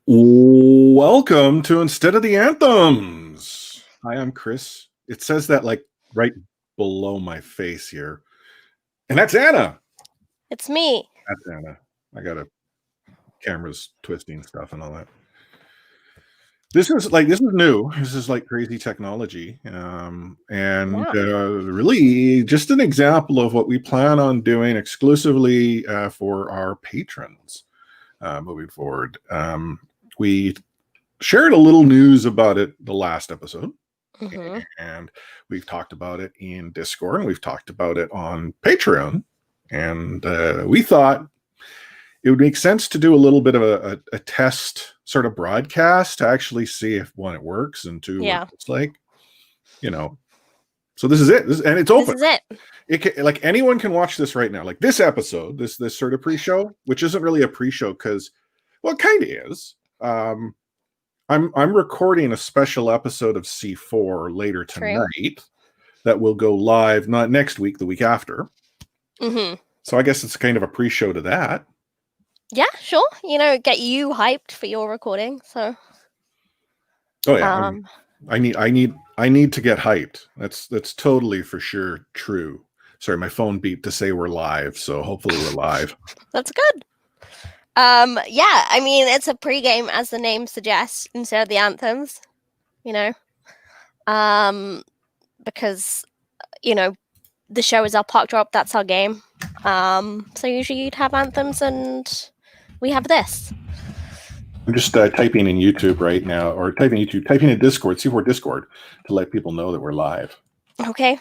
Welcome to Instead of the Anthems. Hi, I'm Chris. It says that like right below my face here. And that's Anna. It's me. That's Anna. I got a camera's twisting stuff and all that. This is new. This is like crazy technology. Really just an example of what we plan on doing exclusively for our patrons moving forward. We shared a little news about it the last episode, and we've talked about it in Discord, and we've talked about it on Patreon, and we thought it would make sense to do a little bit of a test sort of broadcast to actually see if one, it works, and two, what it's like, so this is it. And it's open. This is it like anyone can watch this right now, like this episode, this sort of pre-show, which isn't really a pre-show because, well, it kind of is. I'm recording a special episode of C4 later tonight that will go live not next week, the week after. So I guess it's kind of a pre-show to that. Yeah, sure. Get you hyped for your recording. So. Oh yeah, I need to get hyped. That's totally for sure true. Sorry, my phone beeped to say we're live, so hopefully we're live. That's good. Yeah, I mean, it's a pregame, as the name suggests, instead of the anthems, because, the show is our puck drop, that's our game. So usually you'd have anthems and we have this. I'm just typing in YouTube right now, or typing in Discord, C4 Discord, to let people know that we're live. Okay.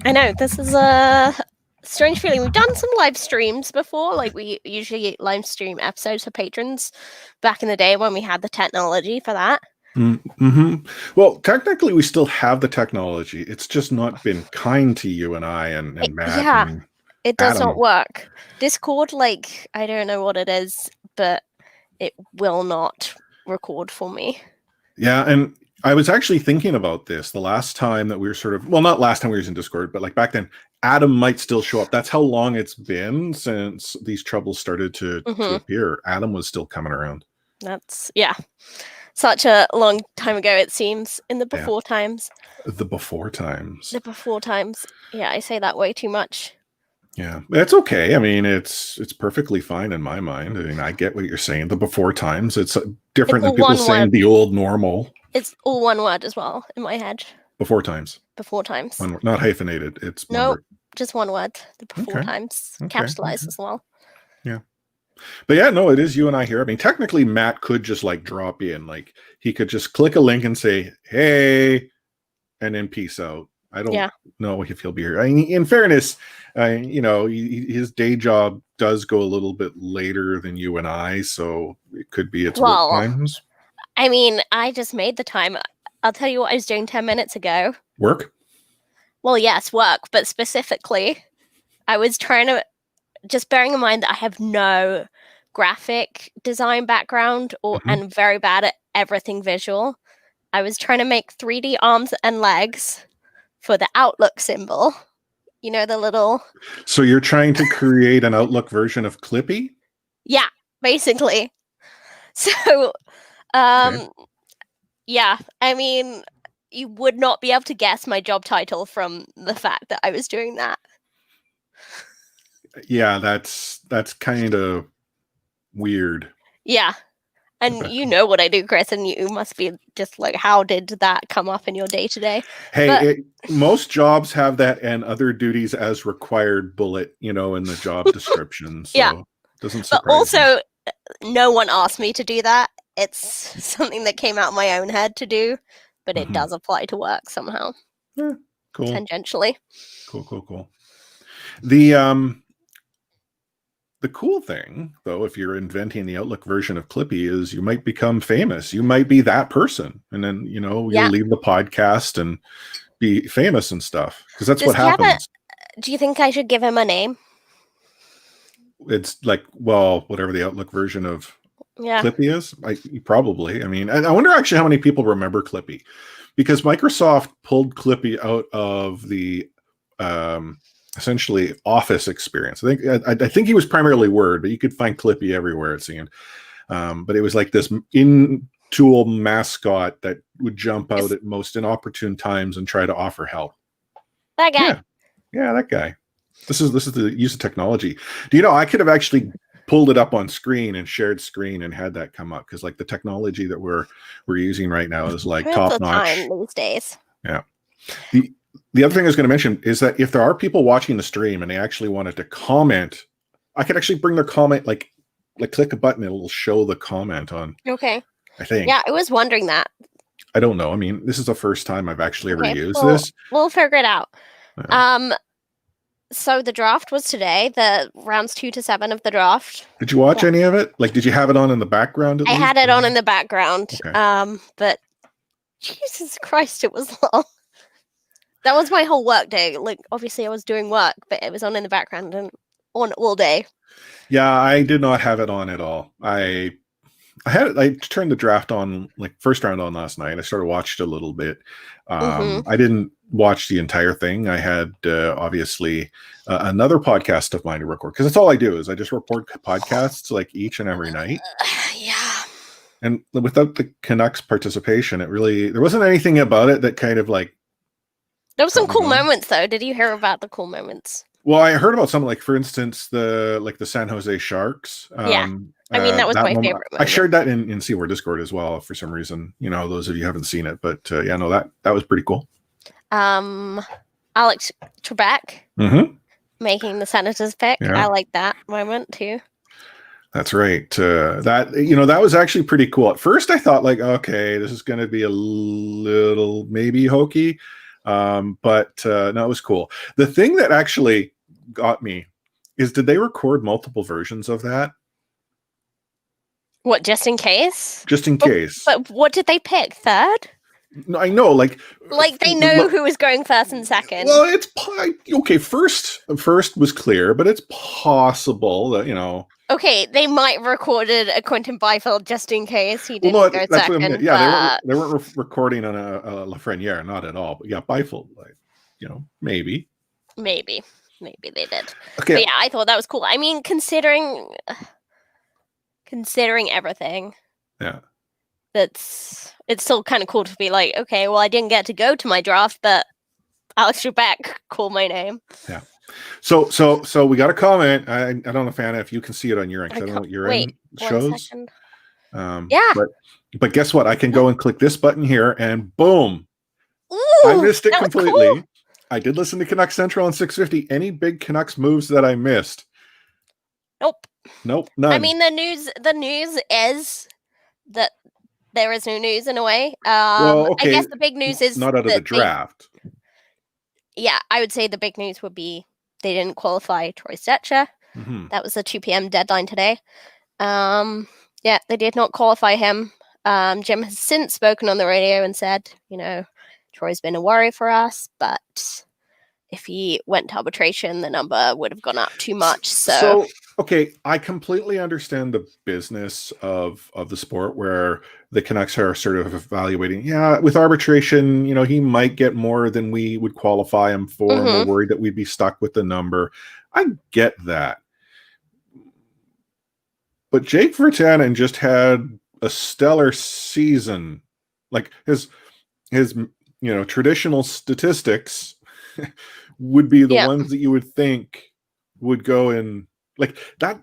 I know, this is a strange feeling. We've done some live streams before, like we usually live stream episodes for patrons back in the day when we had the technology for that. Well, technically we still have the technology. It's just not been kind to you and I and Matt. Yeah, it does not work. Discord, I don't know what it is, but it will not record for me. Yeah, and I was actually thinking about this the last time that we were not last time we were in Discord, but like back then, Adam might still show up. That's how long it's been since these troubles started to appear. Adam was still coming around. That's, such a long time ago, it seems, in the before times. The before times. The before times. Yeah, I say that way too much. Yeah, it's okay. I mean, it's perfectly fine in my mind. I mean, I get what you're saying. The before times, it's different than people saying the old normal. It's all one word as well in my head. Before times. Before times. One word, not hyphenated. It's one word. Just one word. The before times. Capitalized as well. Yeah. But yeah, no, it is you and I here. I mean, technically, Matt could just drop in. Like, he could just click a link and say, hey, and then peace out. I don't know if he'll be here. I mean, in fairness, his day job does go a little bit later than you and I, so it could be work times. I mean, I just made the time. I'll tell you what I was doing 10 minutes ago. Work? Well, yes, work, but specifically, I was trying to, just bearing in mind that I have no graphic design background and very bad at everything visual. I was trying to make 3D arms and legs for the Outlook symbol. The little... So you're trying to create an Outlook version of Clippy? Yeah, basically. So, yeah, I mean, you would not be able to guess my job title from the fact that I was doing that. Yeah, that's kind of weird. Yeah. And you know what I do, Chris, and you must be just like, how did that come up in your day-to-day? Hey, most jobs have that and other duties as required bullet, in the job description. So it doesn't surprise me. But also, no one asked me to do that. It's something that came out of my own head to do, but it does apply to work somehow. Yeah, cool. Tangentially. Cool. The cool thing, though, if you're inventing the Outlook version of Clippy, is you might become famous. You might be that person. And then, you'll leave the podcast and be famous and stuff. Because that's what happens. Do you think I should give him a name? It's whatever the Outlook version of Clippy is. Probably. I mean, I wonder actually how many people remember Clippy. Because Microsoft pulled Clippy out of the... essentially Office experience. I think he was primarily Word, but you could find Clippy everywhere, it seemed. But it was like this in-tool mascot that would jump out at most inopportune times and try to offer help. That guy. Yeah, that guy. This is the use of technology. Do you know, I could have actually pulled it up on screen and shared screen and had that come up, because like the technology that we're using right now is like top notch these days. Yeah. The other thing I was going to mention is that if there are people watching the stream and they actually wanted to comment, I could actually bring their comment, like click a button and it'll show the comment on. Okay. I think. Yeah, I was wondering that. I don't know. I mean, this is the first time I've actually ever used this. We'll figure it out. So the draft was today, the rounds 2 to 7 of the draft. Did you watch any of it? Like, did you have it on in the background? I had it on in the background. Okay. But Jesus Christ, it was long. That was my whole work day. Like, obviously I was doing work, but it was on in the background and on all day. Yeah, I did not have it on at all. I turned the draft on, like first round on last night. I started watched a little bit. I didn't watch the entire thing. I had obviously another podcast of mine to record, because that's all I do is I just record podcasts like each and every night. Yeah. And without the Canucks participation, there wasn't anything about it that kind of like. There were some cool moments though. Did you hear about the cool moments? Well, I heard about something like, for instance, the San Jose Sharks. Yeah. I mean, that was my favorite moment. I shared that in Seaward Discord as well, for some reason. You know, those of you who haven't seen it, but yeah, no, that was pretty cool. Alex Trebek making the Senators pick. Yeah. I like that moment too. That's right. That was actually pretty cool. At first, I thought like, okay, this is going to be a little maybe hokey, but no, it was cool. The thing that actually got me is, did they record multiple versions of that? What, just in case? Just in case. But what did they pick? Third? No, I know, like they know who was going first and second. Well, it's okay. First was clear, but it's possible that, you know. Okay, they might have recorded a Quentin Byfield just in case he didn't go second. Yeah, they weren't recording on a Lafreniere, not at all. But yeah, Byfield, like, you know, maybe they did. Okay, but yeah, I thought that was cool. I mean, considering everything, yeah, it's still kind of cool to be like, okay, well, I didn't get to go to my draft, but Alex Trebek called my name. Yeah. So we got a comment. I don't know, Anna, if you can see it on your end, because I don't know what your end shows. Yeah. But guess what? I can go and click this button here, and boom. Ooh, I missed it completely. Cool. I did listen to Canucks Central on 650. Any big Canucks moves that I missed? Nope, none. I mean, the news is that there is no news in a way. Well, okay. I guess the big news is not out of the draft. Yeah, I would say the big news would be they didn't qualify Troy Stecher. That was the 2 p.m. deadline today. Yeah, they did not qualify him. Jim has since spoken on the radio and said, you know, Troy's been a worry for us, but if he went to arbitration, the number would have gone up too much. So okay, I completely understand the business of the sport, where the Canucks are sort of evaluating, yeah, with arbitration, you know, he might get more than we would qualify him for, and we're worried that we'd be stuck with the number. I get that. But Jake Virtanen just had a stellar season. Like his you know, traditional statistics would be the ones that you would think would go in like that.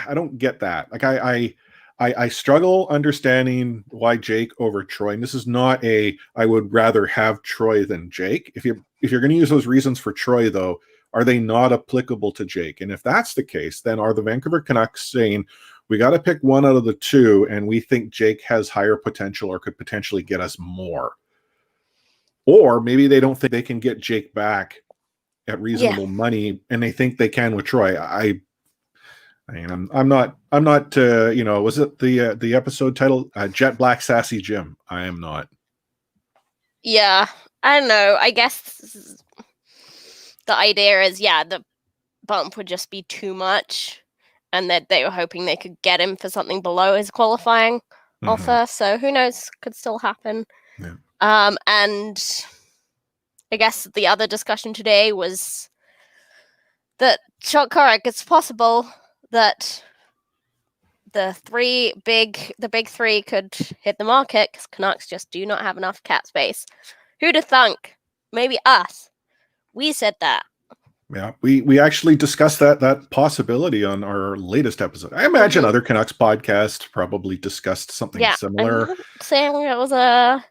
I don't get that. Like I struggle understanding why Jake over Troy. And this is not I would rather have Troy than Jake. If you're going to use those reasons for Troy, though, are they not applicable to Jake? And if that's the case, then are the Vancouver Canucks saying, we got to pick one out of the two, and we think Jake has higher potential or could potentially get us more? Or maybe they don't think they can get Jake back at reasonable money, and they think they can with Troy. I mean, I'm not. You know, was it the episode title? Jet Black Sassy Jim. I am not. Yeah, I don't know. I guess the idea is, the bump would just be too much, and that they were hoping they could get him for something below his qualifying offer. So who knows? Could still happen. Yeah. And I guess the other discussion today was that Chuck Corrick, it's possible that the big three could hit the market because Canucks just do not have enough cap space. Who'd have thunk? Maybe us. We said that. Yeah, we actually discussed that possibility on our latest episode. I imagine other Canucks podcasts probably discussed something similar. I'm not saying it was a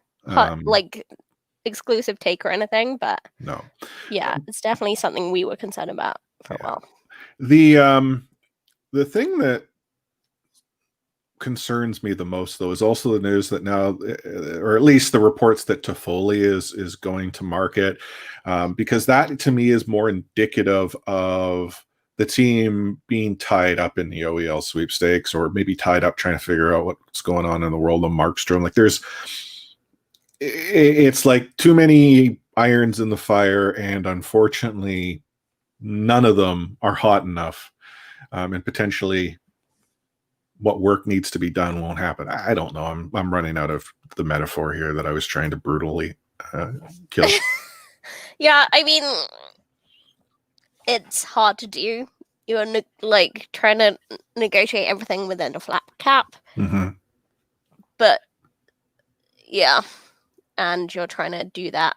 like exclusive take or anything, but no. Yeah, it's definitely something we were concerned about for a while. The thing that concerns me the most, though, is also the news that now, or at least the reports that Toffoli is going to market, because that to me is more indicative of the team being tied up in the OEL sweepstakes, or maybe tied up trying to figure out what's going on in the world of Markstrom. Like it's like too many irons in the fire, and unfortunately, none of them are hot enough, and potentially what work needs to be done won't happen. I don't know. I'm running out of the metaphor here that I was trying to brutally kill. Yeah, I mean, it's hard to do. You're like trying to negotiate everything within a flat cap. Mm-hmm. But yeah, and you're trying to do that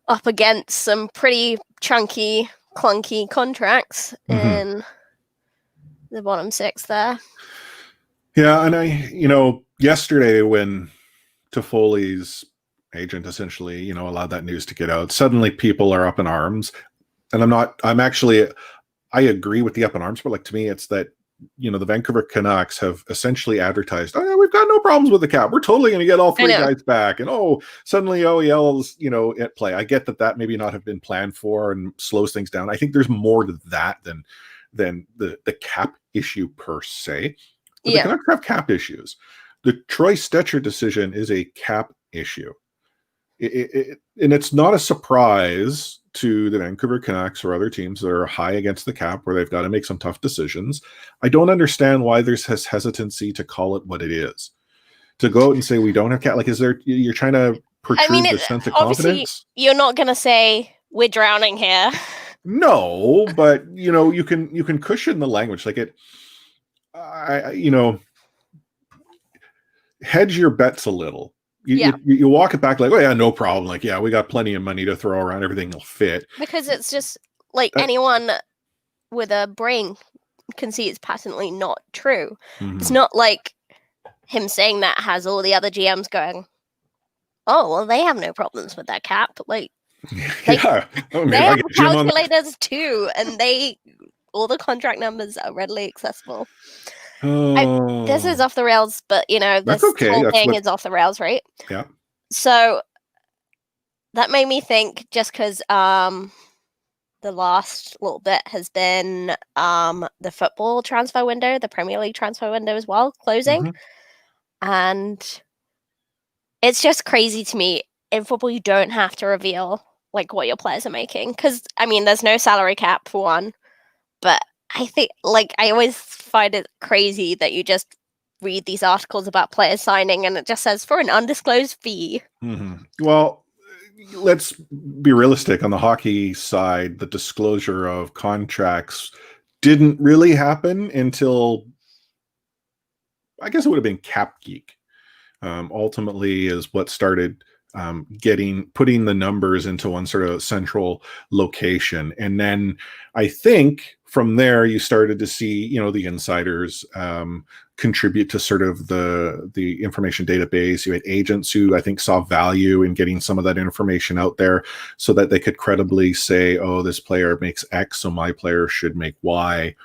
up against some pretty chunky, clunky contracts in the bottom six there. Yeah, and yesterday when Toffoli's agent essentially, allowed that news to get out, suddenly people are up in arms. And I agree with the up in arms, but like to me, it's that, the Vancouver Canucks have essentially advertised, oh yeah, we've got no problems with the cap. We're totally going to get all three guys back. And suddenly OEL's, at play. I get that maybe not have been planned for and slows things down. I think there's more to that than the cap issue per se. But the Canucks have cap issues. The Troy Stecher decision is a cap issue. And it's not a surprise to the Vancouver Canucks or other teams that are high against the cap where they've got to make some tough decisions. I don't understand why there's hesitancy to call it what it is. To go out and say we don't have cap, like you're trying to protrude the sense of confidence? You're not going to say we're drowning here. No, but you can cushion the language. Like hedge your bets a little. You walk it back like, oh yeah, no problem. Like, yeah, we got plenty of money to throw around. Everything will fit. Because it's just like anyone with a brain can see it's patently not true. Mm-hmm. It's not like him saying that has all the other GMs going, oh, well, they have no problems with that cap. Like, they have calculators too, and all the contract numbers are readily accessible. This is off the rails, but this whole thing is off the rails, right? Yeah. So that made me think, just because the last little bit has been the football transfer window, the Premier League transfer window as well, closing. And it's just crazy to me. In football, you don't have to reveal like what your players are making, because there's no salary cap for one, but I think, I always find it crazy that you just read these articles about players signing and it just says for an undisclosed fee. Mm-hmm. Well, let's be realistic. On the hockey side, the disclosure of contracts didn't really happen until, I guess it would have been Cap Geek. Ultimately is what started putting the numbers into one sort of central location. And then I think from there you started to see, the insiders contribute to sort of the information database. You had agents who I think saw value in getting some of that information out there so that they could credibly say, oh, this player makes X, so my player should make Y.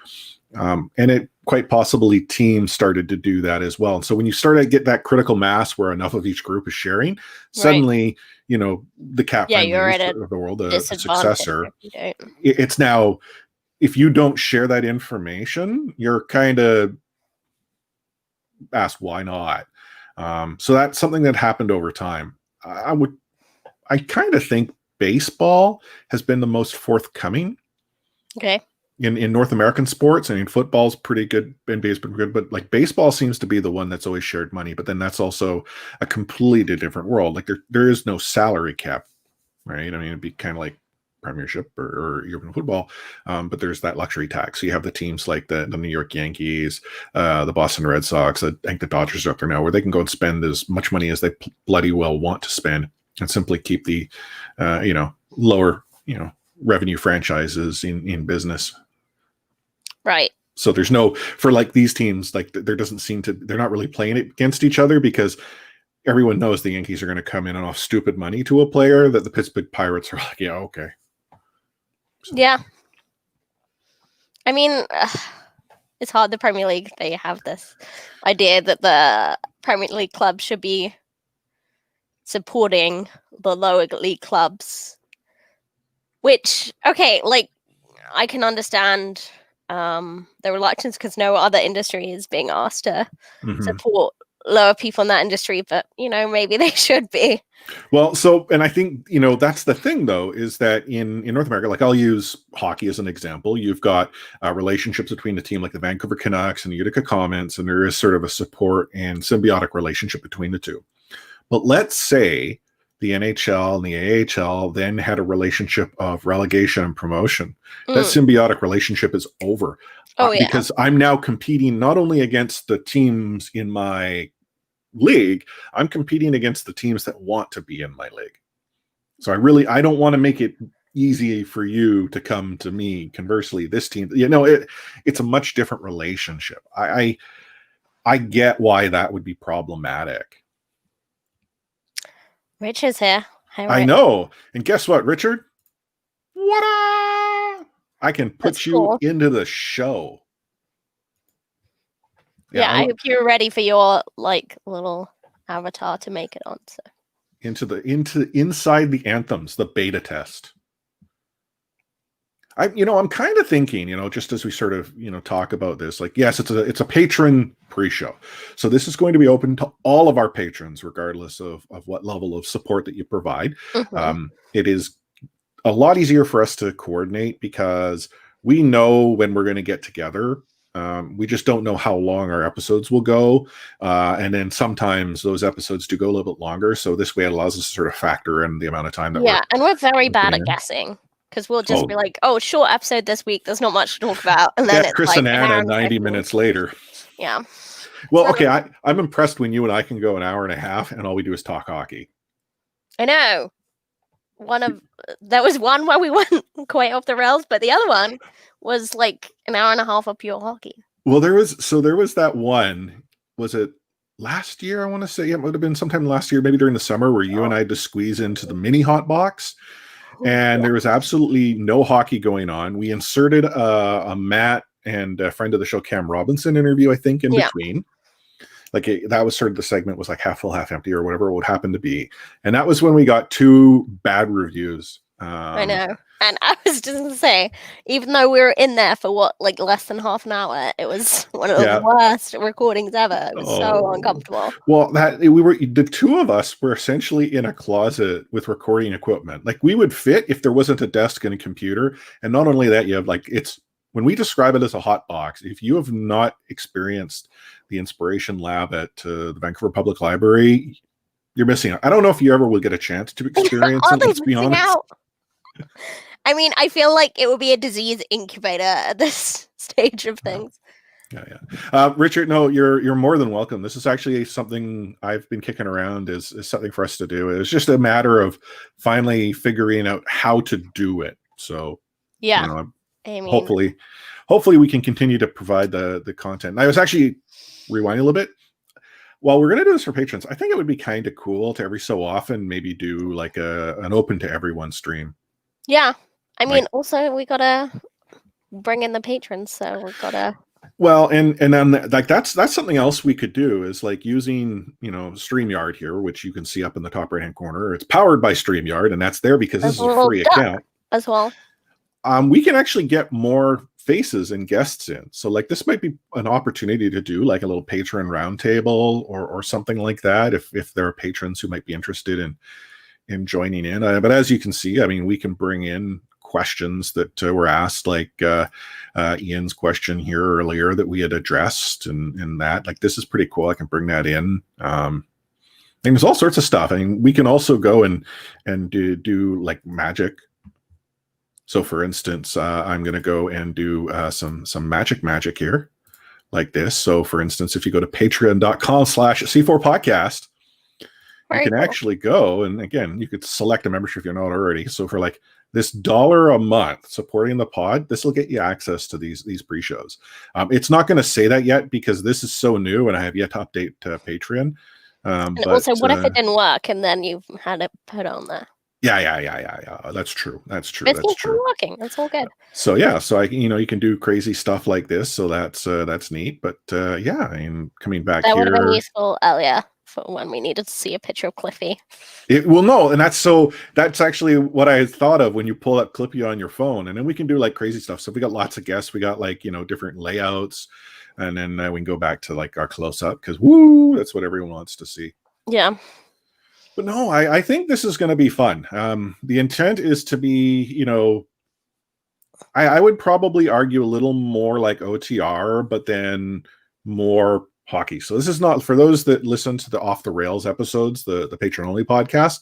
And it quite possibly teams started to do that as well. And so when you start to get that critical mass where enough of each group is sharing, suddenly, the cap of the world, a successor, it's now, if you don't share that information, you're kind of asked why not. So that's something that happened over time. I kind of think baseball has been the most forthcoming. Okay. In North American sports. Football's pretty good, NBA's been good, but like baseball seems to be the one that's always shared money. But then that's also a completely different world. Like there is no salary cap, right? It'd be kind of like Premiership or European football, but there's that luxury tax. So you have the teams like the New York Yankees, the Boston Red Sox, I think the Dodgers are up there now, where they can go and spend as much money as they bloody well want to spend and simply keep the, lower, revenue franchises in business. Right. So there's no, for like these teams, like there doesn't seem to, they're not really playing it against each other because everyone knows the Yankees are going to come in and off stupid money to a player that the Pittsburgh Pirates are like, yeah, okay. So. Yeah. I mean, it's hard. The Premier League, they have this idea that the Premier League clubs should be supporting the lower league clubs, which, okay, like, I can understand the reluctance because no other industry is being asked to support lower people in that industry, but maybe they should be. Well, so, and I think that's the thing though, is that in North America, like I'll use hockey as an example. You've got relationships between a team like the Vancouver Canucks and the Utica Comets, and there is sort of a support and symbiotic relationship between the two. But let's say the NHL and the AHL then had a relationship of relegation and promotion. That symbiotic relationship is over. Because I'm now competing not only against the teams in my league, I'm competing against the teams that want to be in my league. So I don't want to make it easy for you to come to me. Conversely, this team, it's a much different relationship. I get why that would be problematic. Richard's here. Hi, I know. And guess what, Richard? What? I can put you into the show. Yeah, I hope you're ready for your little avatar to make it on. So inside the Anthems, the beta test. I'm kind of thinking, just as we sort of, talk about this, like, yes, it's a patron pre-show. So this is going to be open to all of our patrons, regardless of what level of support that you provide. It is a lot easier for us to coordinate because we know when we're going to get together. We just don't know how long our episodes will go. And then sometimes those episodes do go a little bit longer. So this way it allows us to sort of factor in the amount of time that and we're very bad at guessing. Because we'll just be like, short episode this week. There's not much to talk about. And then it's Chris and Anna 90 minutes later. Yeah. Well, okay. I'm impressed when you and I can go an hour and a half and all we do is talk hockey. I know. There was one where we went quite off the rails, but the other one was like an hour and a half of pure hockey. Well, there was that one. Was it last year? I want to say it would have been sometime last year, maybe during the summer, where you and I had to squeeze into the mini hot box. And there was absolutely no hockey going on. We inserted a Matt and a friend of the show, Cam Robinson interview, I think, in between. Like that was sort of the segment was like half full, half empty or whatever it would happen to be. And that was when we got 2 bad reviews. I know. And I was just going to say, even though we were in there for less than half an hour, it was one of the worst recordings ever. It was so uncomfortable. Well, the 2 of us were essentially in a closet with recording equipment. Like we would fit if there wasn't a desk and a computer. And not only that, you have when we describe it as a hot box, if you have not experienced the Inspiration Lab at the Vancouver Public Library, you're missing out. I don't know if you ever will get a chance to experience it, let's be honest. I mean, I feel like it would be a disease incubator at this stage of things. Yeah. Richard, no, you're more than welcome. This is actually something I've been kicking around is something for us to do. It's just a matter of finally figuring out how to do it. So hopefully we can continue to provide the content. And I was actually rewinding a little bit. While we're going to do this for patrons, I think it would be kind of cool to every so often maybe do like an open to everyone stream. Yeah. I mean, also we got to bring in the patrons, so we've got to. Well, and then that's something else we could do is like using, StreamYard here, which you can see up in the top right-hand corner. It's powered by StreamYard, and that's there because this is a free account. As well. We can actually get more faces and guests in. So like this might be an opportunity to do like a little patron roundtable or something like that if there are patrons who might be interested in joining in. But as you can see, I mean, we can bring in questions that were asked, like Ian's question here earlier that we had addressed and that. Like this is pretty cool. I can bring that in. And there's all sorts of stuff. I mean, we can also go and do like magic So for instance, I'm going to go and do some magic here like this. So for instance, if you go to patreon.com/C4podcast, you can actually go, and again, you could select a membership if you're not already. So for like this $1 a month supporting the pod, this will get you access to these pre-shows. It's not going to say that yet because this is so new and I have yet to update Patreon. But also, what if it didn't work and then you've had it put on there? Yeah. That's true. It's still working. That's all good. So yeah, so you can do crazy stuff like this. So that's neat. But yeah, I mean, coming back that here, would have been useful earlier for when we needed to see a picture of Cliffy. And that's actually what I thought of when you pull up Clippy on your phone, and then we can do like crazy stuff. So we got lots of guests. We got like different layouts, and then we can go back to like our close up because that's what everyone wants to see. Yeah. But no, I think this is going to be fun. The intent is to be, I would probably argue a little more like OTR, but then more hockey. So this is not for those that listen to the Off the Rails episodes, the patron only podcast.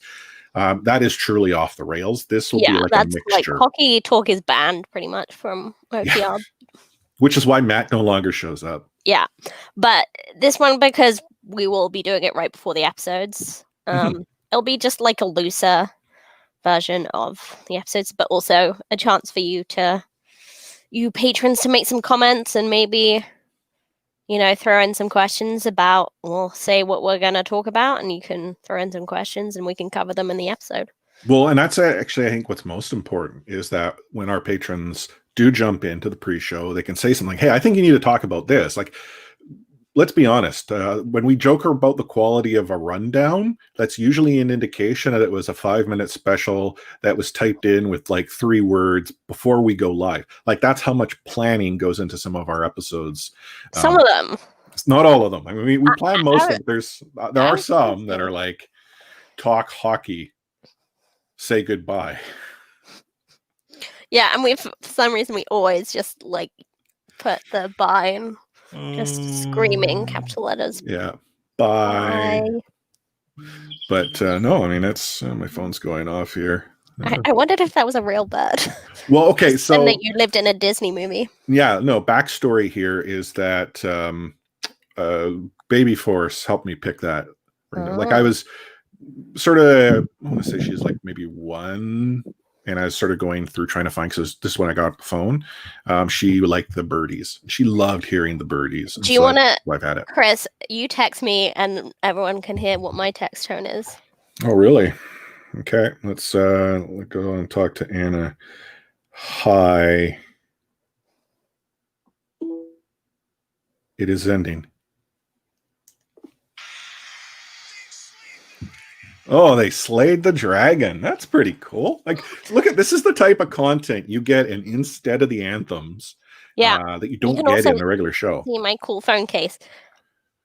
That is truly off the rails. This will be like a mixture. Like hockey talk is banned pretty much from OTR. Yeah. Which is why Matt no longer shows up. Yeah. But this one, because we will be doing it right before the episodes. It'll be just like a looser version of the episodes, but also a chance for you patrons to make some comments and maybe, throw in some questions about, say what we're going to talk about, and you can throw in some questions and we can cover them in the episode. Well, and that's actually, I think what's most important is that when our patrons do jump into the pre-show, they can say something like, hey, I think you need to talk about this. Like, let's be honest. When we joke about the quality of a rundown, that's usually an indication that it was a 5-minute special that was typed in with like 3 words before we go live. Like that's how much planning goes into some of our episodes. Some of them. It's not all of them. I mean, we plan most of them. There are some that are like talk hockey, say goodbye. Yeah, and for some reason we always just like put the bye and just screaming capital letters. Yeah. Bye. But no, I mean, it's my phone's going off here. I wondered if that was a real bird. Well, okay, so and that you lived in a Disney movie. Yeah, no, backstory here is that Baby Force helped me pick that. Like I was sort of, I want to say she's like maybe 1. And I was sort of going through trying to find, because this is when I got the phone. She liked the birdies. She loved hearing the birdies. Do you want to, I've had it. Chris, you text me and everyone can hear what my text tone is. Oh, really? Okay. Let's go and talk to Anna. Hi. It is ending. Oh, they slayed the dragon. That's pretty cool. Like, look at this is the type of content you get instead of the anthems. Yeah, that you don't get in the regular show. See my cool phone case.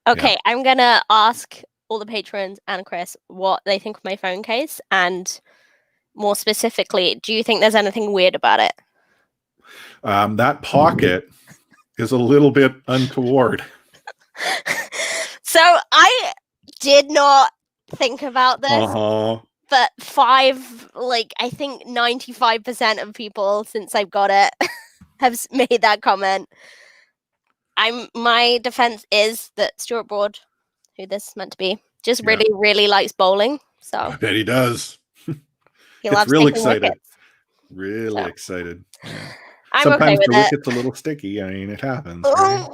Okay, yeah. I'm gonna ask all the patrons and Chris what they think of my phone case, and more specifically, do you think there's anything weird about it? That pocket is a little bit untoward. So I did not think about this, but I think 95% of people since I've got it have made that comment. My defense is that Stuart Broad, who this is meant to be, just really likes bowling. So I bet he does. He loves real excited. Wickets. Really excited. Yeah. I'm Sometimes okay with the wicket's a little sticky. I mean, it happens. Right?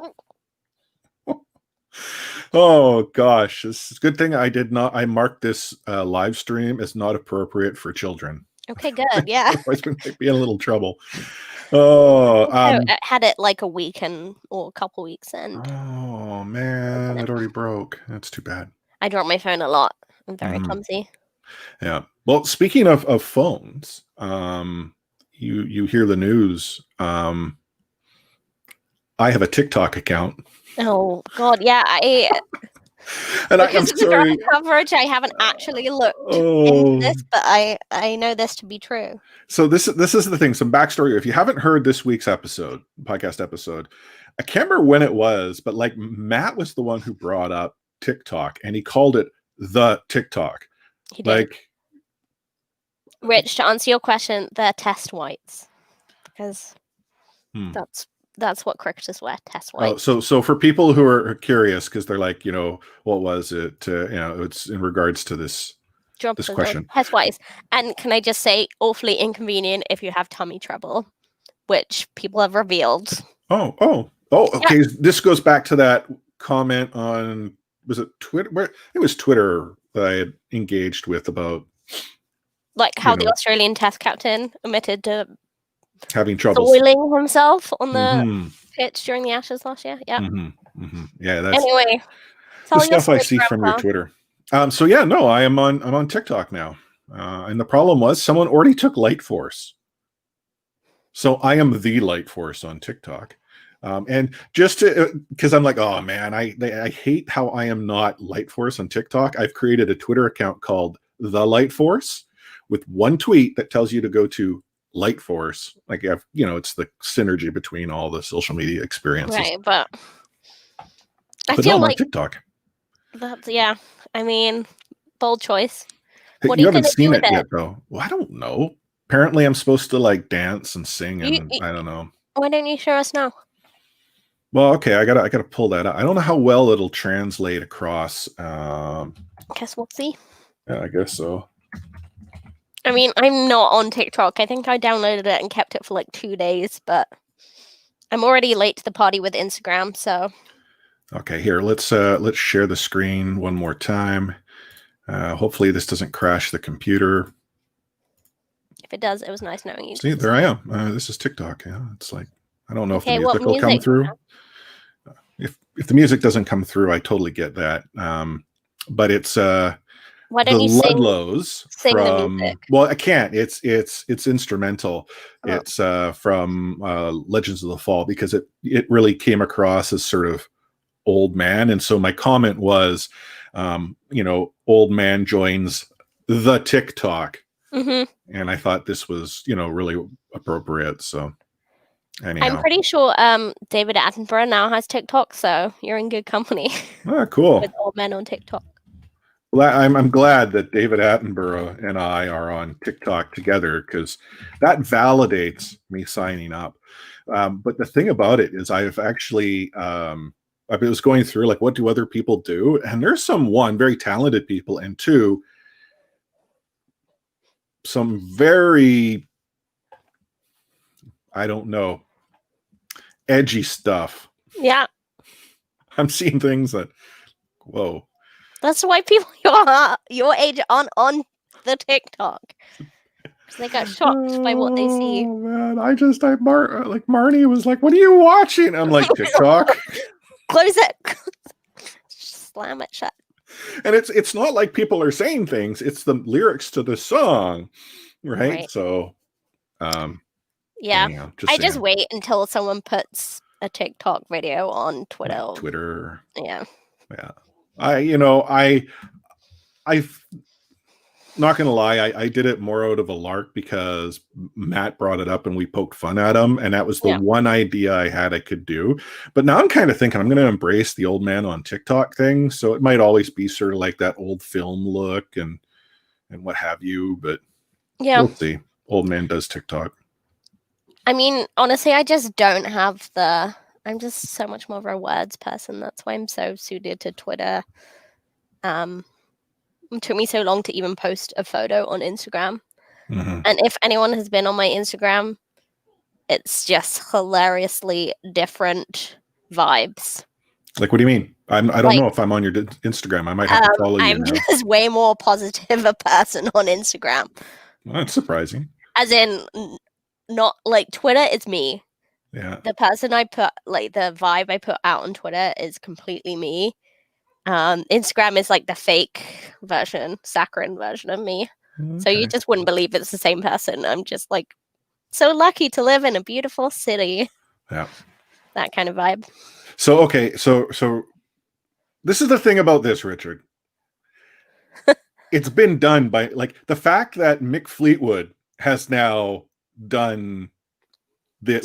Oh gosh, it's a good thing I marked this live stream as not appropriate for children. Okay, good. Yeah. Otherwise we might be in a little trouble. I had it like a week or a couple weeks and oh man, it already broke. That's too bad. I drop my phone a lot. I'm very clumsy. Yeah. Well, speaking of phones, you hear the news. I have a TikTok account. Oh God, yeah. I'm sorry. Coverage. I haven't actually looked into this, but I know this to be true. So this is the thing. Some backstory. If you haven't heard this week's podcast episode, I can't remember when it was, but like Matt was the one who brought up TikTok, and he called it the TikTok. He did. Like, Rich, to answer your question, they're test whites. because Hmm. that's what cricketers wear, test Oh, white. so for people who are curious, because they're like, what was it? It's in regards to this question. Test whites. And can I just say, awfully inconvenient if you have tummy trouble, which people have revealed. Oh, okay. Yeah. This goes back to that comment on, was it Twitter? It was Twitter that I had engaged with about, like how the Australian Test captain admitted to having trouble soiling himself on the pitch during the Ashes last year. Yeah. Yeah. That's anyway. The stuff I see from your Twitter. So yeah, no, I'm on TikTok now, and the problem was someone already took Light Force, so I am the Light Force on TikTok. And just because I'm like, oh man, I hate how I am not Light Force on TikTok. I've created a Twitter account called The Light Force with one tweet that tells you to go to Light Force. Like, it's the synergy between all the social media experiences. Right, but I feel like TikTok. That's, yeah. I mean, bold choice. What you haven't seen it yet, though. Well, I don't know. Apparently, I'm supposed to like dance and sing, and I don't know. Why don't you show us now? Well, okay, I gotta pull that up. I don't know how well it'll translate across. Guess we'll see. Yeah, I guess so. I mean, I'm not on TikTok. I think I downloaded it and kept it for like 2 days, but I'm already late to the party with Instagram, so. Okay, here, let's share the screen one more time. Hopefully this doesn't crash the computer. If it does, it was nice knowing you. See, there I am. This is TikTok. Yeah, it's like, I don't know if the music will come through. If the music doesn't come through, I totally get that. But it's why don't you Ludlows sing the music? Well, I can't. It's instrumental. Oh. It's from Legends of the Fall, because it really came across as sort of old man, and so my comment was, old man joins the TikTok, and I thought this was really appropriate. So anyhow, I'm pretty sure David Attenborough now has TikTok, so you're in good company. Ah, cool. With old men on TikTok. Well, I'm glad that David Attenborough and I are on TikTok together, because that validates me signing up. But the thing about it is, I've actually I was going through, like, what do other people do? And there's one, very talented people, and two, some very, I don't know, edgy stuff. Yeah. I'm seeing things that, whoa. That's why people your age aren't on the TikTok. Because they got shocked by what they see. Oh, man. Marnie was like, what are you watching? I'm like, TikTok. Close it. Slam it shut. And it's not like people are saying things. It's the lyrics to the song. Right? So, yeah. Anyhow, I just wait until someone puts a TikTok video on Twitter. Like Twitter. Yeah. Yeah. I'm not gonna lie, I did it more out of a lark because Matt brought it up and we poked fun at him, and that was the one idea I had I could do. But now I'm kind of thinking I'm going to embrace the old man on TikTok thing, so it might always be sort of like that old film look and what have you. But yeah, we'll see. Old man does TikTok. I mean, honestly, I just don't have I'm just so much more of a words person. That's why I'm so suited to Twitter. It took me so long to even post a photo on Instagram. And if anyone has been on my Instagram, it's just hilariously different vibes. Like, what do you mean? I don't know if I'm on your Instagram. I might have to follow you. I'm just way more positive a person on Instagram. Well, that's surprising. As in, not like Twitter is me. Yeah. The person I put, like the vibe I put out on Twitter is completely me. Instagram is like the fake version, saccharine version of me. Okay. So you just wouldn't believe it's the same person. I'm just like so lucky to live in a beautiful city. Yeah. That kind of vibe. So, okay. So this is the thing about this, Richard. It's been done by, like, the fact that Mick Fleetwood has now done I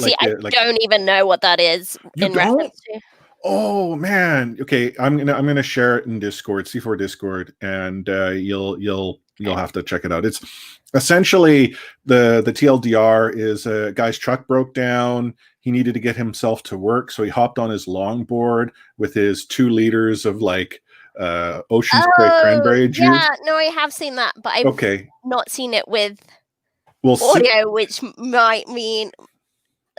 don't even know what that is in reference to. Oh man. Okay, I'm gonna share it in Discord, C4 Discord, and you'll You'll have to check it out. It's essentially the TLDR is a guy's truck broke down. He needed to get himself to work, so he hopped on his longboard with his 2 liters of like ocean spray cranberry juice. Yeah, no, I have seen that, but I've not seen it with audio, which might be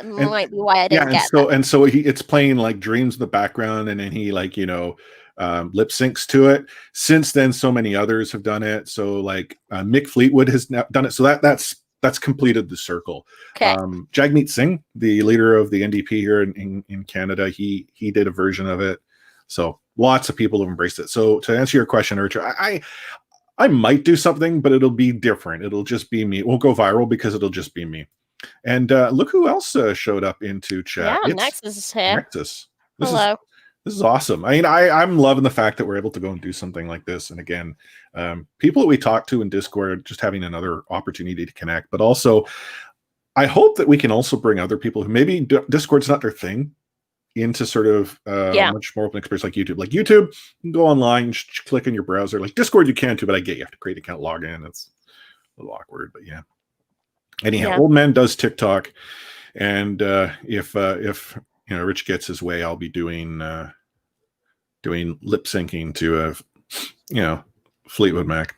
why I didn't get that. And so it's playing like Dreams in the background, and then he like lip syncs to it. Since then, so many others have done it. So like Mick Fleetwood has done it. So that's completed the circle. Okay. Jagmeet Singh, the leader of the NDP here in Canada, he did a version of it. So lots of people have embraced it. So to answer your question, Richard, I might do something, but it'll be different. It'll just be me. It won't go viral because it'll just be me. And look who else showed up into chat. Yeah, Nexus is here. Nexus. Hello. This is awesome. I mean, I'm loving the fact that we're able to go and do something like this. And again, people that we talk to in Discord, just having another opportunity to connect. But also, I hope that we can also bring other people who maybe Discord's not their thing into sort of much more open experience like YouTube. Like YouTube, you can go online, just click in your browser. Like Discord, you can too, but I get you have to create an account, log in. It's a little awkward, but yeah. Anyhow, Old Man does TikTok, and if Rich gets his way, I'll be doing lip syncing to Fleetwood Mac.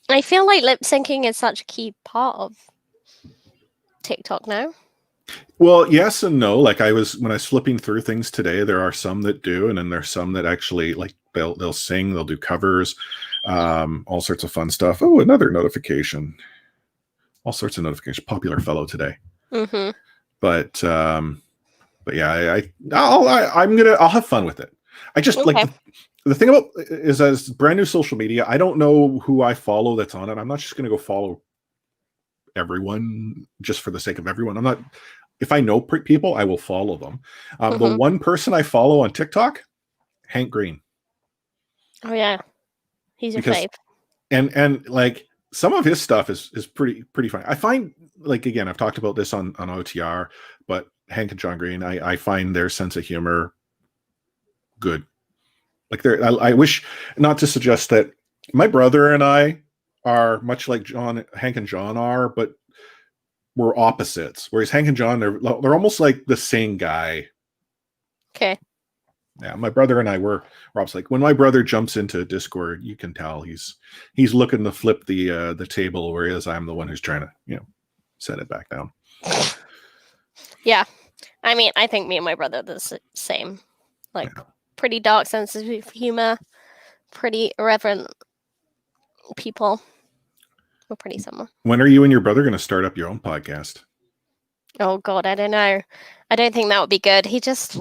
I feel like lip syncing is such a key part of TikTok now. Well, yes and no. Like when I was flipping through things today, there are some that do, and then there's some that actually like they'll sing, they'll do covers, all sorts of fun stuff. Oh, another notification. All sorts of notifications. Popular fellow today. Mm-hmm. But yeah, I'll have fun with it. I just like the thing about is as brand new social media. I don't know who I follow that's on it. I'm not just going to go follow everyone just for the sake of everyone. I'm not. If I know people, I will follow them. The one person I follow on TikTok, Hank Green. Oh yeah, he's your fave. And like. Some of his stuff is pretty funny. I find, like, again, I've talked about this on OTR, but Hank and John Green, I find their sense of humor good. Like, I wish, not to suggest that my brother and I are much like Hank and John are, but we're opposites. Whereas Hank and John, they're almost like the same guy. Okay. Yeah, my brother and I were Rob's like when my brother jumps into Discord, you can tell he's looking to flip the table, whereas I'm the one who's trying to set it back down. Yeah, I mean, I think me and my brother are the same. Like pretty dark sense of humor, pretty irreverent people. We're pretty similar. When are you and your brother going to start up your own podcast? Oh God, I don't know. I don't think that would be good. He just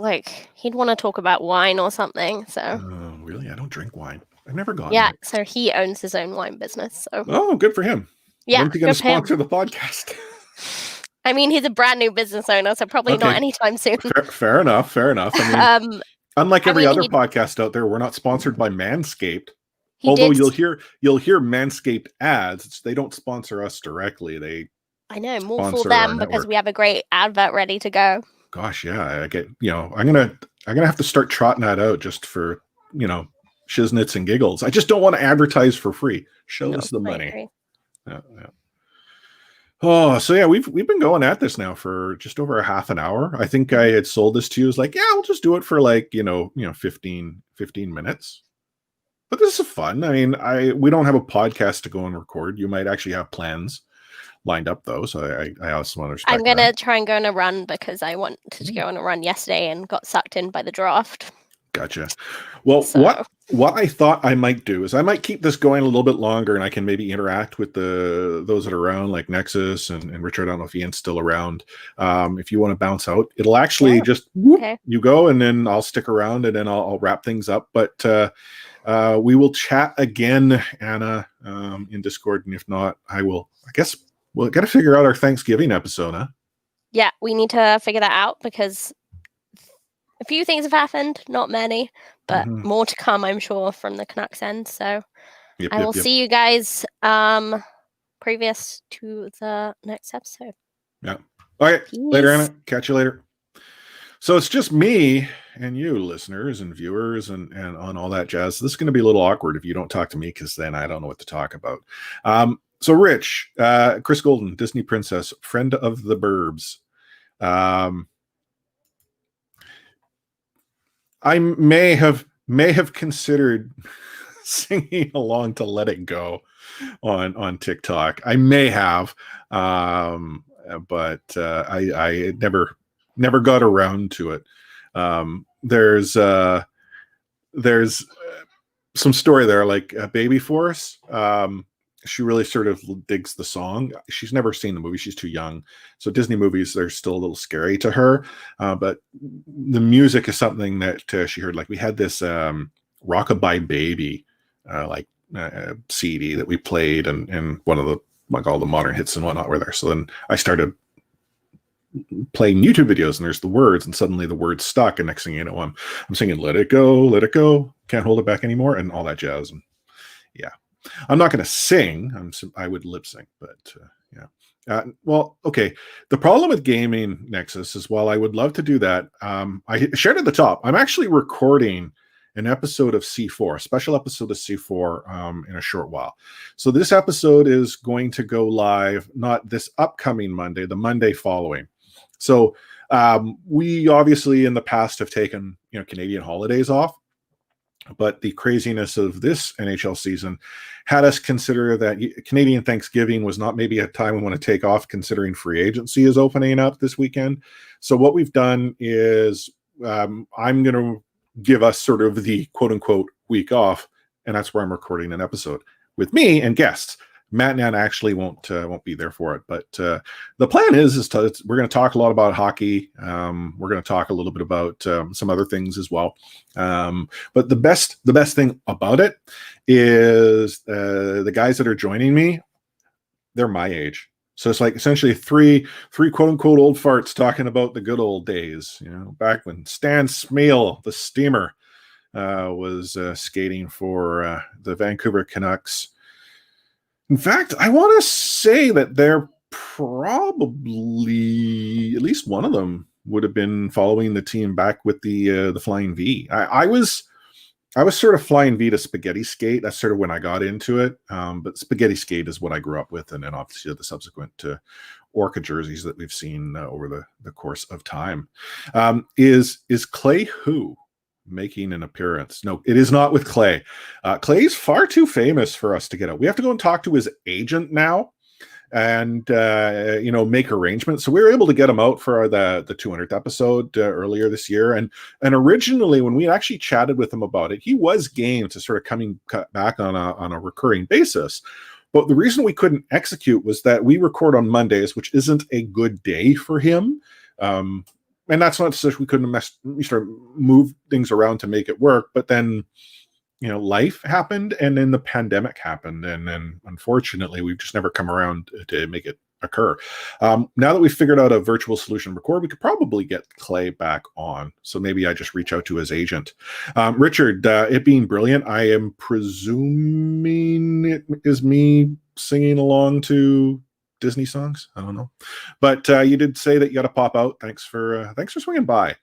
he'd want to talk about wine or something. So. Oh, really? I don't drink wine. I've never gone. Yeah, so he owns his own wine business. So. Oh, good for him. Yeah, when's he going to sponsor the podcast? I mean, he's a brand new business owner, so probably not anytime soon. Fair enough. I mean, unlike every other podcast out there, we're not sponsored by Manscaped. Although you'll hear Manscaped ads. They don't sponsor us directly. I know, more for them because we have a great advert ready to go. Gosh, yeah, I get. I'm gonna have to start trotting that out just for shiznits and giggles. I just don't want to advertise for free. Show us the money. Yeah. Oh, so yeah, we've been going at this now for just over a half an hour. I think I had sold this to you as like, yeah, we'll just do it for 15 minutes. But this is fun. I mean, we don't have a podcast to go and record. You might actually have plans lined up though, so I also want to respect I'm gonna try and go on a run because I wanted to go on a run yesterday and got sucked in by the draft. Gotcha. Well, what I thought I might do is I might keep this going a little bit longer, and I can maybe interact with those that are around, like Nexus and Richard. I don't know if Ian's still around. If you want to bounce out, it'll actually just you go, and then I'll stick around, and then I'll wrap things up. But we will chat again, Anna, in Discord, and if not, I guess. We'll got to figure out our Thanksgiving episode, huh? Yeah, we need to figure that out because a few things have happened, not many, but more to come, I'm sure, from the Canucks end. So I will see you guys previous to the next episode. Yeah. All right. Peace. Later, Anna. Catch you later. So it's just me and you listeners and viewers and on all that jazz. This is going to be a little awkward if you don't talk to me, because then I don't know what to talk about. So Rich, Chris Golden, Disney princess, friend of the Burbs. I may have considered singing along to Let It Go on TikTok. I may have, but I never got around to it. There's some story there, like Baby Force. She really sort of digs the song. She's never seen the movie. She's too young. So Disney movies, they're still a little scary to her. But the music is something that she heard. Like we had this Rockabye Baby CD that we played, and one of the, like all the modern hits and whatnot were there. So then I started playing YouTube videos, and there's the words, and suddenly the words stuck. And next thing you know, I'm singing "Let It Go, can't hold it back anymore," and all that jazz. And yeah, I'm not going to sing. I would lip sync, but yeah. Well, okay. The problem with gaming, Nexus, is while I would love to do that, I shared at the top, I'm actually recording an episode of C4, a special episode of C4 in a short while. So this episode is going to go live, not this upcoming Monday, the Monday following. So we obviously in the past have taken Canadian holidays off, but the craziness of this NHL season had us consider that Canadian Thanksgiving was not maybe a time we want to take off, considering free agency is opening up this weekend. So what we've done is I'm going to give us sort of the quote unquote week off, and that's where I'm recording an episode with me and guests. Matt and Anna actually won't be there for it, but the plan is we're going to talk a lot about hockey. We're going to talk a little bit about some other things as well. But the best thing about it is the guys that are joining me, they're my age. So it's like essentially three quote unquote old farts talking about the good old days, back when Stan Smale, the Steamer, was skating for the Vancouver Canucks. In fact, I want to say that they're probably, at least one of them would have been following the team back with the Flying V. I was sort of Flying V to Spaghetti Skate. That's sort of when I got into it. But Spaghetti Skate is what I grew up with, and then obviously the subsequent Orca jerseys that we've seen over the course of time. Is Clay Who making an appearance? No, it is not with Clay. Clay's far too famous for us to get out. We have to go and talk to his agent now and make arrangements. So we were able to get him out for the 200th episode earlier this year. And originally, when we actually chatted with him about it, he was game to sort of coming back on a recurring basis. But the reason we couldn't execute was that we record on Mondays, which isn't a good day for him. And that's not to say we couldn't move things around to make it work. But then, life happened, and then the pandemic happened. And then, unfortunately, we've just never come around to make it occur. Now that we've figured out a virtual solution to record, we could probably get Clay back on. So maybe I just reach out to his agent. Richard, it being brilliant, I am presuming it is me singing along to Disney songs. I don't know, but you did say that you got to pop out. Thanks for swinging by.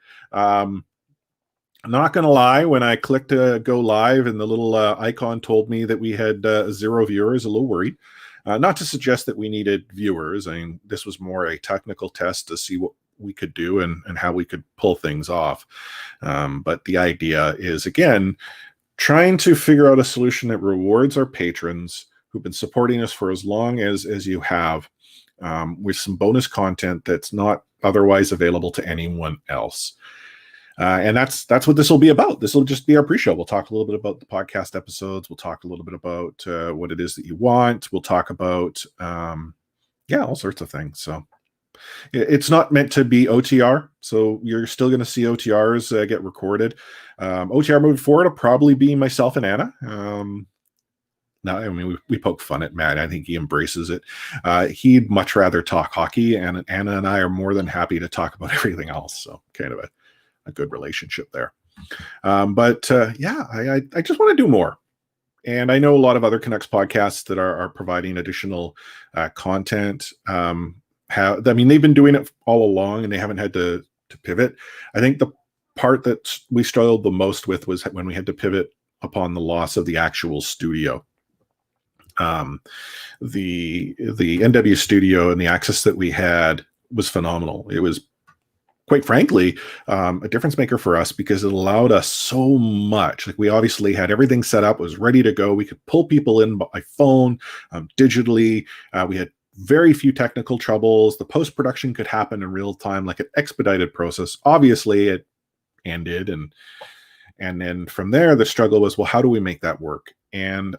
I'm not gonna lie, when I clicked go live and the little icon told me that we had 0 viewers, a little worried. Not to suggest that we needed viewers. I mean, this was more a technical test to see what we could do and how we could pull things off. But the idea is, again, trying to figure out a solution that rewards our patrons who've been supporting us for as long as you have, with some bonus content that's not otherwise available to anyone else. And that's what this will be about. This will just be our pre-show. We'll talk a little bit about the podcast episodes. We'll talk a little bit about what it is that you want. We'll talk about, all sorts of things. So it's not meant to be OTR. So you're still going to see OTRs get recorded. OTR moving forward will probably be myself and Anna. No, I mean, we poke fun at Matt. I think he embraces it. He'd much rather talk hockey, and Anna and I are more than happy to talk about everything else. So kind of a good relationship there. I just want to do more. And I know a lot of other Canucks podcasts that are providing additional content. They've been doing it all along, and they haven't had to pivot. I think the part that we struggled the most with was when we had to pivot upon the loss of the actual studio. The NW studio and the access that we had was phenomenal. It was, quite frankly, a difference maker for us because it allowed us so much. Like, we obviously had everything set up, was ready to go. We could pull people in by phone, digitally. We had very few technical troubles. The post-production could happen in real time, like an expedited process. Obviously, it ended, and then from there, the struggle was, well, how do we make that work? And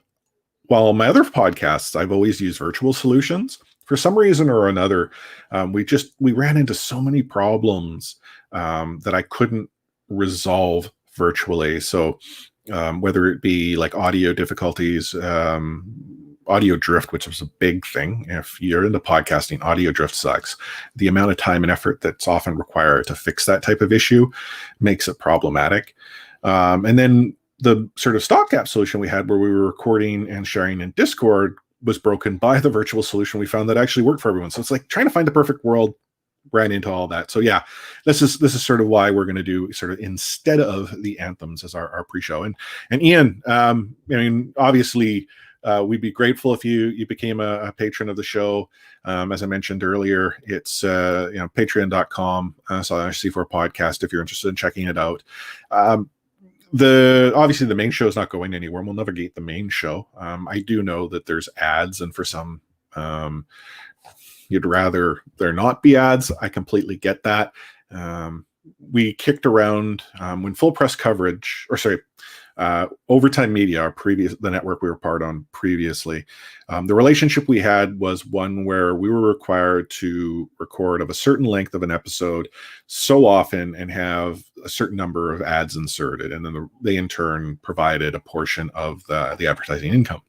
while my other podcasts, I've always used virtual solutions, for some reason or another, we ran into so many problems that I couldn't resolve virtually. So whether it be like audio difficulties, audio drift, which is a big thing. If you're into podcasting, audio drift sucks. The amount of time and effort that's often required to fix that type of issue makes it problematic. And then the sort of stopgap solution we had, where we were recording and sharing in Discord, was broken by the virtual solution we found that actually worked for everyone. So it's like trying to find the perfect world, ran into all that. So yeah, this is sort of why we're going to do sort of, instead of the Anthems, as our pre-show. And Ian, I mean, obviously, we'd be grateful if you became a patron of the show. As I mentioned earlier, it's patreon.com /C4 podcast if you're interested in checking it out. Obviously the main show is not going anywhere. We'll navigate the main show. I do know that there's ads, and for some, you'd rather there not be ads. I completely get that. We kicked around when Full Press Coverage, Overtime Media, the network we were part on previously. The relationship we had was one where we were required to record of a certain length of an episode so often and have a certain number of ads inserted, and then they in turn provided a portion of the advertising income.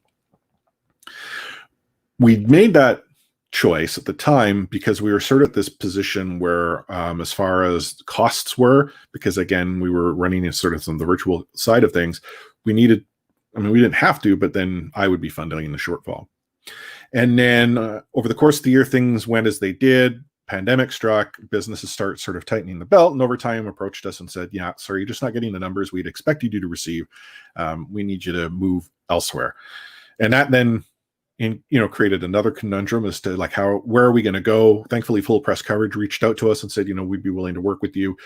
We made that choice at the time because we were sort of at this position where, as far as costs were, because again, we were running in sort of some of the virtual side of things, we didn't have to, but then I would be funding the shortfall. And then over the course of the year, things went as they did. Pandemic struck, businesses start sort of tightening the belt, and Overtime approached us and said, yeah, sorry, you're just not getting the numbers we'd expected you to receive. We need you to move elsewhere. And that then created another conundrum as to like, where are we going to go? Thankfully, Full Press Coverage reached out to us and said, we'd be willing to work with you.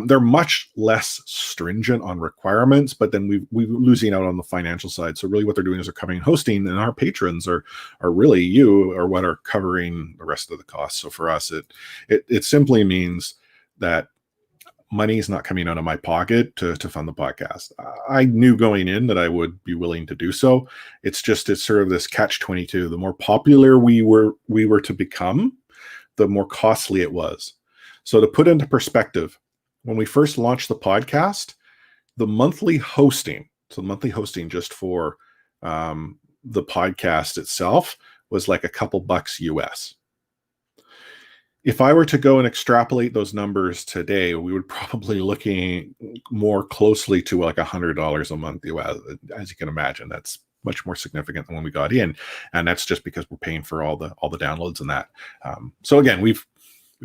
They're much less stringent on requirements, but then we're losing out on the financial side. So really what they're doing is they're covering hosting, and our patrons are really what are covering the rest of the costs. So for us, it simply means that money is not coming out of my pocket to fund the podcast. I knew going in that I would be willing to do so. It's sort of this catch-22. The more popular we were to become, the more costly it was. So to put into perspective, when we first launched the podcast, the monthly hosting just for the podcast itself was like a couple bucks US. If I were to go and extrapolate those numbers today, we would probably looking more closely to like $100 a month. As you can imagine, that's much more significant than when we got in, and that's just because we're paying for all the downloads and that. So again, we've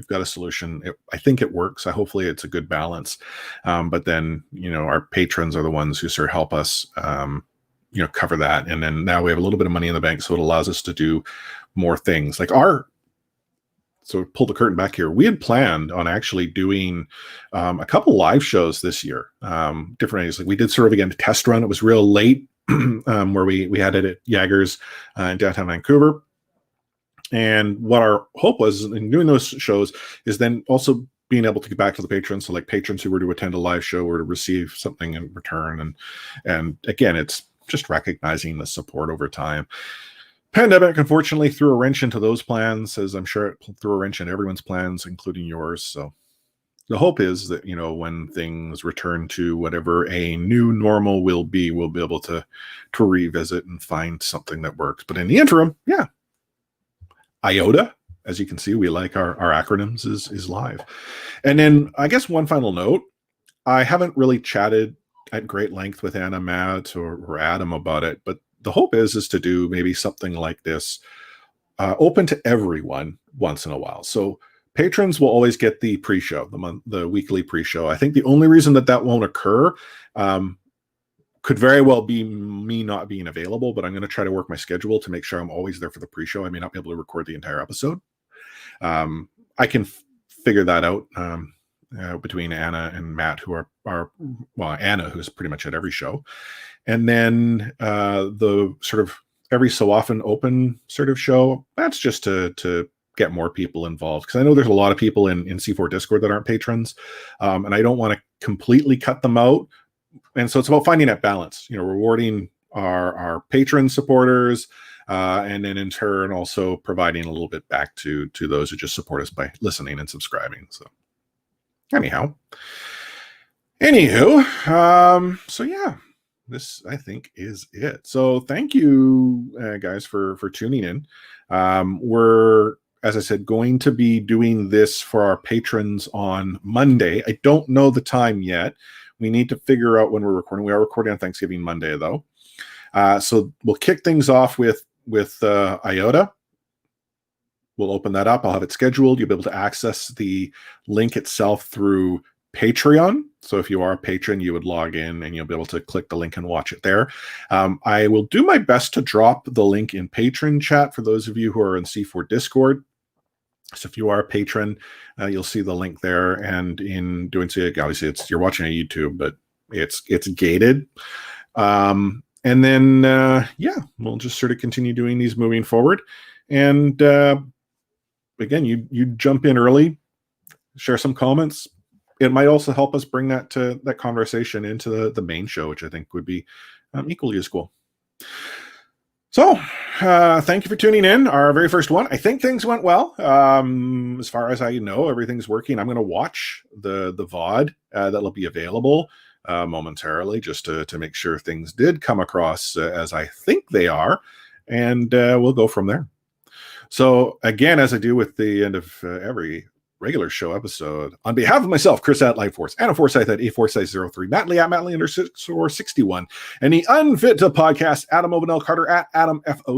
got a solution. I think it works. Hopefully, it's a good balance. But then our patrons are the ones who sort of help us cover that, and then now we have a little bit of money in the bank, so it allows us to do more things like So pull the curtain back here. We had planned on actually doing a couple live shows this year, different ways. Like we did sort of again a test run. It was real late, where we had it at Jaggers in downtown Vancouver. And what our hope was in doing those shows is then also being able to get back to the patrons. So like patrons who were to attend a live show were to receive something in return. And again, it's just recognizing the support over time. Pandemic, unfortunately, threw a wrench into those plans, as I'm sure it threw a wrench in everyone's plans, including yours. So the hope is that, when things return to whatever a new normal will be, we'll be able to revisit and find something that works. But in the interim, yeah, IOTA, as you can see, we like our acronyms, is live. And then I guess one final note, I haven't really chatted at great length with Anna, Matt, or Adam about it, but the hope is to do maybe something like this, open to everyone once in a while. So patrons will always get the pre-show, the weekly pre-show. I think the only reason that won't occur could very well be me not being available, but I'm going to try to work my schedule to make sure I'm always there for the pre-show. I may not be able to record the entire episode. I can figure that out between Anna and Matt, who are Anna, who's pretty much at every show. And then the sort of every so often open sort of show, that's just to get more people involved. Because I know there's a lot of people in C4 Discord that aren't patrons, and I don't want to completely cut them out. And so it's about finding that balance, rewarding our patron supporters, and then in turn also providing a little bit back to those who just support us by listening and subscribing. So anywho, so yeah, this I think is it. So thank you guys for tuning in. We're, as I said, going to be doing this for our patrons on Monday. I don't know the time yet. We need to figure out when we're recording. We are recording on Thanksgiving Monday, though. So we'll kick things off with IOTA. We'll open that up. I'll have it scheduled. You'll be able to access the link itself through Patreon. So if you are a patron, you would log in and you'll be able to click the link and watch it there. I will do my best to drop the link in patron chat for those of you who are in C4 Discord. So if you are a patron, you'll see the link there. And in doing so, obviously you're watching on YouTube, but it's gated. And then, we'll just sort of continue doing these moving forward. And again, you jump in early, share some comments. It might also help us bring that conversation into the main show, which I think would be equally as cool. So, thank you for tuning in. Our very first one. I think things went well. As far as I know, everything's working. I'm going to watch the VOD that'll be available momentarily, just to make sure things did come across as I think they are, and we'll go from there. So, again, as I do with the end of every regular show episode, on behalf of myself, Chris at LifeForce, Anna Forsyth at A4Size03, Matt Lee at Matt Lee _61, and the Unfit to Podcast, Adam Obanel Carter at Adam FO